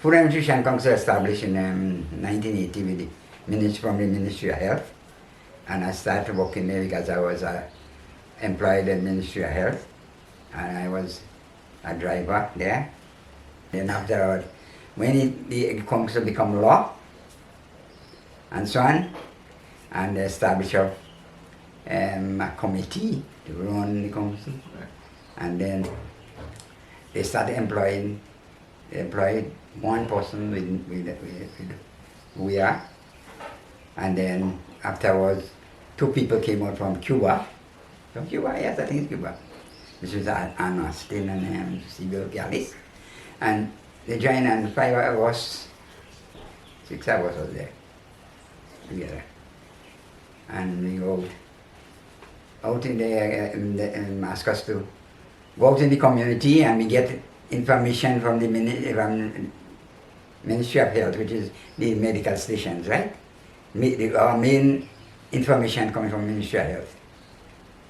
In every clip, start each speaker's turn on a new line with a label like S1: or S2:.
S1: Food and Nutrition Council established in 1980 with from the Ministry of Health. And I started working there because I was employed in Ministry of Health. And I was a driver there. Then after, when the council become law, and so on, and they established a committee to run the council. And then they started employed one person with who we are. And then afterwards, 2 people came out from Cuba. From Cuba, yes, I think it's Cuba. This was Ann Austin and Sibyl Gallis. And they joined, and 5 of us, 6 of us was there together. And we go out in the, and ask us to go out in the community, and we get information from the Ministry of Health, which is the medical stations, right? Our main information coming from Ministry of Health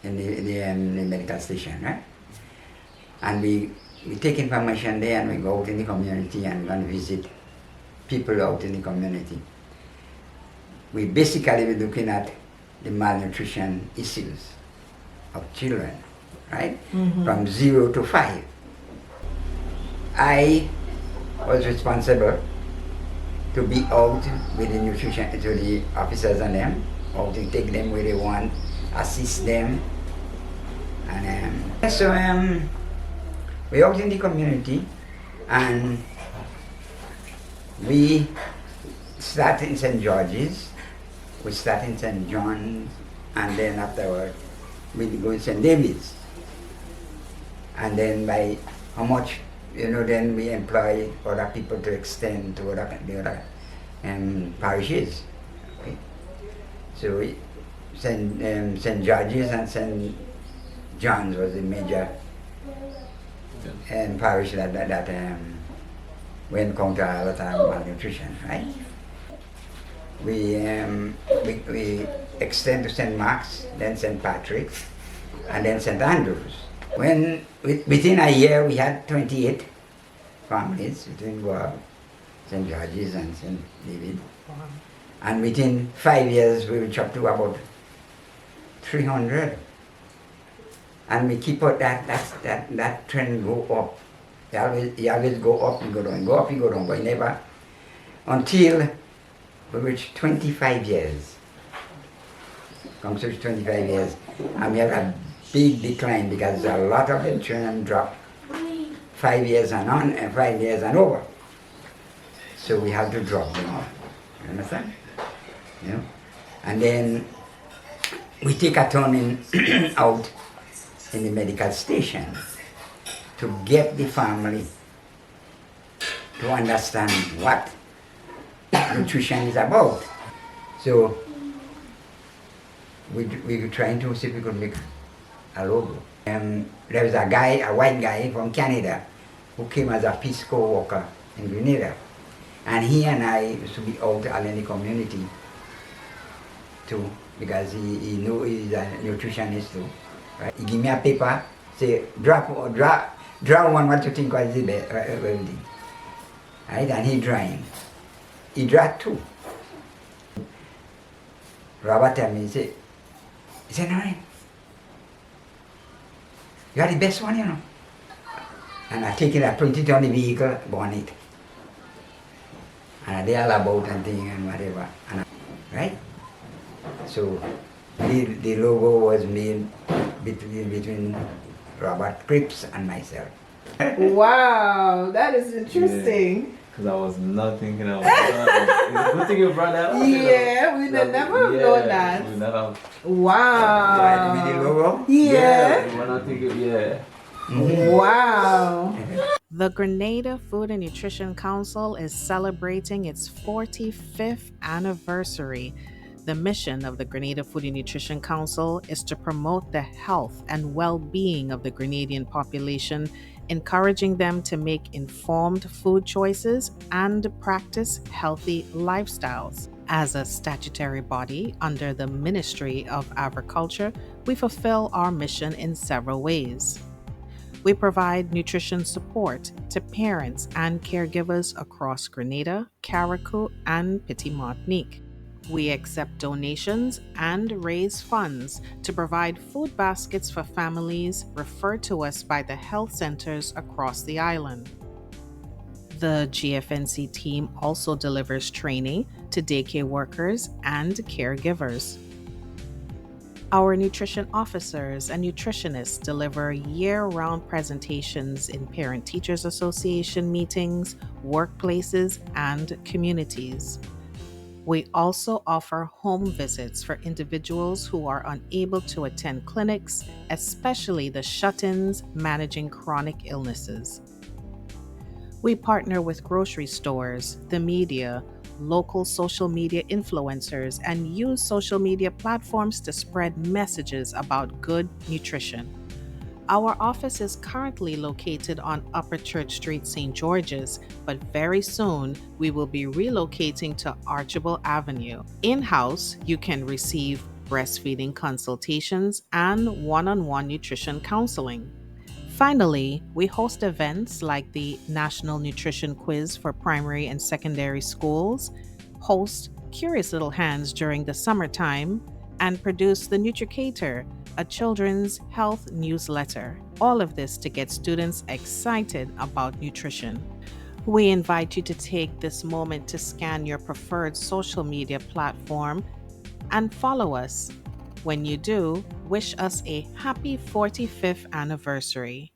S1: in the medical station, right? And we take information there, and we go out in the community and go and visit people out in the community. We basically be looking at the malnutrition issues of children, right? Mm-hmm. From 0 to 5. I was responsible to be out with the nutrition, to the officers and them, or to take them where they want, assist them. And so we're out in the community, and we start in St. George's, we start in St. John's, and then afterward we go to St. David's. And then by how much, then we employ other people to extend to the other parishes. Okay? So St. George's and St. John's was the major parish that we encounter a lot of malnutrition, right? We extend to St. Mark's, then St. Patrick's, and then St. Andrew's. When within a year we had 28 families between St. George's and St. David. Wow. And within 5 years we reached up to about 300. And we keep out that trend go up. You always go up and go down, go up and go down, but never until we reach 25 years. Comes to 25 years, and we have a big decline because a lot of the children drop 5 years and on, and 5 years and over. So we have to drop them off. You understand? And then we take a turn out in the medical station to get the family to understand what nutrition is about. So we were trying to see if we could make a logo. There was a white guy from Canada, who came as a Peace Corps worker in Grenada. And he and I used to be out in the community too, because he knew he's a nutritionist too. Right? He gave me a paper, say, draw one what you think was the best, everything. Right? And he drawing. He drew 2. Robert tell me, he said, no, you are the best one, And I take it, I print it on the vehicle, burn it. And they all about and thing and whatever. Right? So the logo was made between Robert Cripps and myself.
S2: Wow, that is interesting.
S3: Because I was not thinking of it's a good thing you brought that up.
S2: Yeah, we would never have known that.
S3: We never.
S2: Wow.
S1: The logo?
S2: Yeah.
S3: We were not thinking, yeah.
S2: Mm-hmm. Wow.
S4: The Grenada Food and Nutrition Council is celebrating its 45th anniversary. The mission of the Grenada Food and Nutrition Council is to promote the health and well-being of the Grenadian population, encouraging them to make informed food choices and practice healthy lifestyles. As a statutory body under the Ministry of Agriculture, we fulfill our mission in several ways. We provide nutrition support to parents and caregivers across Grenada, Carriacou, and Petit Martinique. We accept donations and raise funds to provide food baskets for families referred to us by the health centers across the island. The GFNC team also delivers training to daycare workers and caregivers. Our nutrition officers and nutritionists deliver year-round presentations in Parent-Teachers Association meetings, workplaces, and communities. We also offer home visits for individuals who are unable to attend clinics, especially the shut-ins managing chronic illnesses. We partner with grocery stores, the media, local social media influencers, and use social media platforms to spread messages about good nutrition. Our office is currently located on Upper Church Street, St. George's, but very soon we will be relocating to Archibald Avenue. In-house, you can receive breastfeeding consultations and one-on-one nutrition counseling. Finally, we host events like the National Nutrition Quiz for primary and secondary schools, host Curious Little Hands during the summertime, and produce the Nutricator, a children's health newsletter. All of this to get students excited about nutrition. We invite you to take this moment to scan your preferred social media platform and follow us. When you do, wish us a happy 45th anniversary.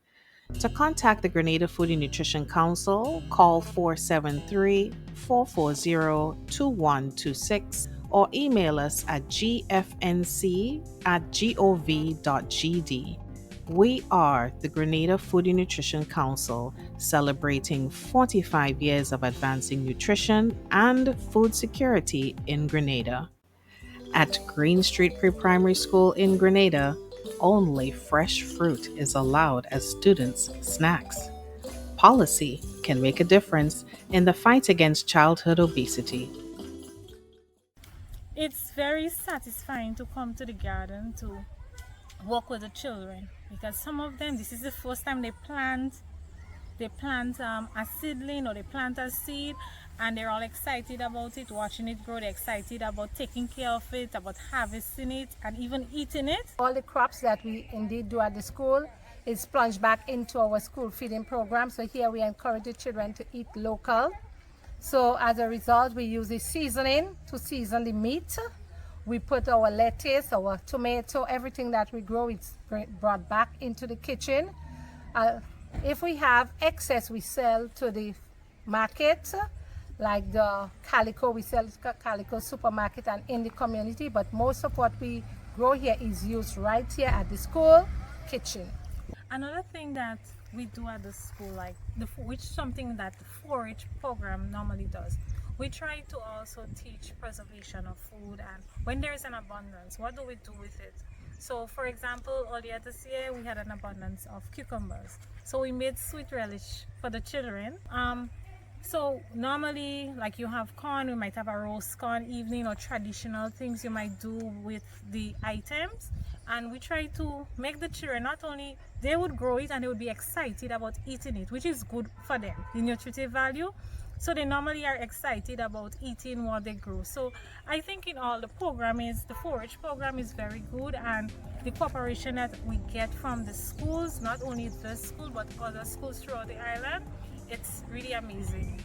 S4: To contact the Grenada Food and Nutrition Council, call 473-440-2126 or email us at gfnc@gov.gd. We are the Grenada Food and Nutrition Council, celebrating 45 years of advancing nutrition and food security in Grenada. At Green Street Pre-Primary School in Grenada, only fresh fruit is allowed as students' snacks. Policy can make a difference in the fight against childhood obesity.
S5: It's very satisfying to come to the garden to work with the children, because some of them, this is the first time they plant a seedling or they plant a seed, and they're all excited about it, watching it grow. They're excited about taking care of it, about harvesting it, and even eating it.
S6: All the crops that we indeed do at the school is plunged back into our school feeding program. So here we encourage the children to eat local. So as a result, we use the seasoning to season the meat. We put our lettuce, our tomato, everything that we grow is brought back into the kitchen. If we have excess, we sell to the market, like the Calico, we sell to Calico supermarket and in the community, but most of what we grow here is used right here at the school kitchen.
S5: Another thing that we do at the school, which is something that the 4-H program normally does, we try to also teach preservation of food, and when there is an abundance, what do we do with it? So for example, earlier this year we had an abundance of cucumbers, so we made sweet relish for the children. So normally, like you have corn, we might have a roast corn evening, or traditional things you might do with the items, and we try to make the children, not only they would grow it and they would be excited about eating it, which is good for them, the nutritive value. So they normally are excited about eating what they grow. So I think in all the program is, the 4-H program is very good, and the cooperation that we get from the schools, not only this school but other schools throughout the island, it's really amazing.